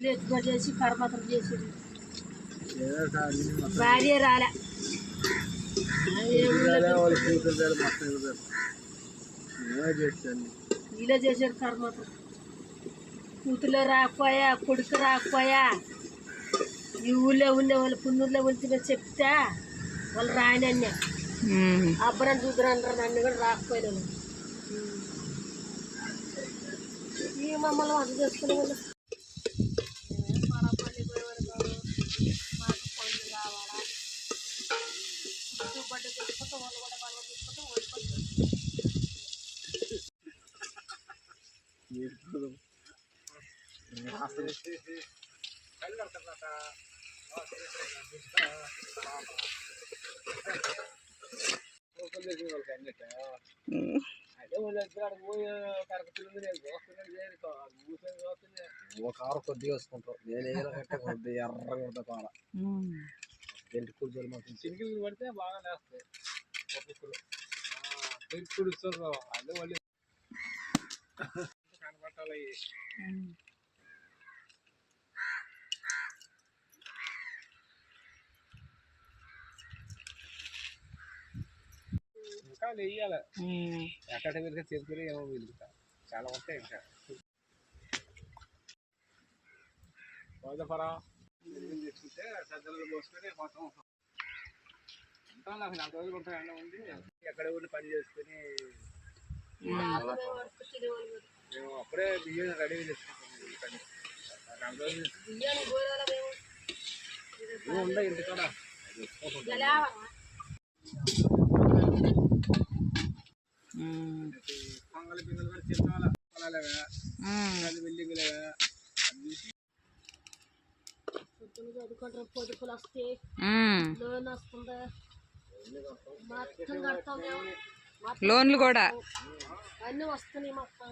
చేసి కర్మతం చేసింది భార్య రాలే ఇలా చేశారు కర్మతం. కూతురు రాకపోయా, కొడుకు రాకపోయా, ఈ ఊళ్ళో ఉండే వాళ్ళు పున్నూరులో ఉంచిన చెప్తే వాళ్ళు రాయనన్నే అబ్బరం చూద్దరంటారు. నన్ను కూడా రాకపోయినా ఈ మమ్మల్ని వంట చేసుకునే వాళ్ళు పడపల్లి పోయే వరకు మాకు పనులు కావాలా, బట్ట తీసుకుంటే వాళ్ళు కూడా బలం తీసుకుంటే ఓడిపోతారు. కారు కొద్దిగా వేసుకుంటాం. నేను కొద్దిగా ఎర్రగా కొడతా కార గెంటి కూర్చొని మాత్రం చినికిలు పడితే బాగా లేస్తాయి. కుడుస్తారు అదే మళ్ళీ కనపట్టాలి. ఇంకా వెయ్యాలి. ఎక్కడ వెళ్తే చెప్పుకుని ఏమో వెలుగుతా చాలా వస్తాయి. ఇంకా పరా తెచ్చుకుంటే సజ్జలు పోసుకొని మొత్తం ఉంటాం. నాకు 4 రోజులు ఉంటాయి. అన్న ఉంది ఎక్కడ ఊళ్ళో పని చేసుకుని మేము అప్పుడే బియ్యం రెడీ చేసుకుంటాం. 4 రోజులు ఉంటాయి ఇంటికాడ. పొంగల్ పింగల్ కూడా తినాలి. పొలాలేవా బిల్డింగ్లేవా చదువుకుంటారు. పొదుపులు వస్తాయి, లోన్ వస్తుంది, మొత్తం కడతాం. లోన్లు కూడా అన్నీ వస్తున్నాయి మొత్తం.